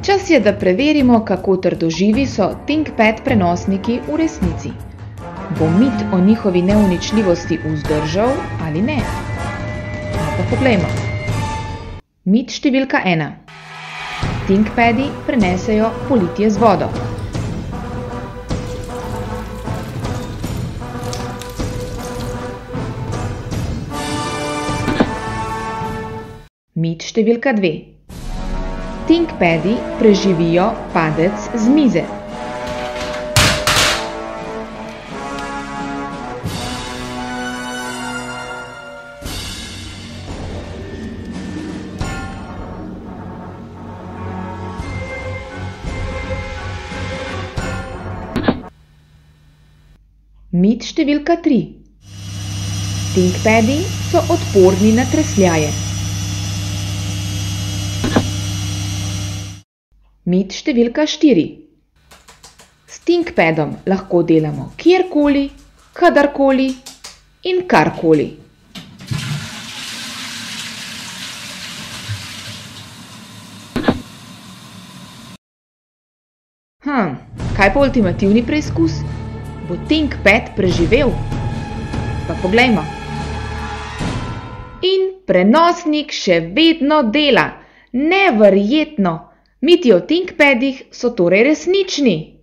Čas je, da preverimo, kako trdoživi so ThinkPad prenosniki v resnici. Bo mit o njihovi neuničljivosti vzdržal ali ne? No pa poglejmo. Mit številka 1. ThinkPadi prenesejo politje z vodo. Mit številka 2. ThinkPadi preživijo padec z mize. Mit številka 3. ThinkPadi so odporni na tresljaje. Mit številka 4. S ThinkPadom lahko delamo kjerkoli, kadarkoli in karkoli. Kaj pa ultimativni preizkus? Bo ThinkPad preživel? Pa poglejmo. In prenosnik še vedno dela. Neverjetno! Miti o ThinkPadih so torej resnični.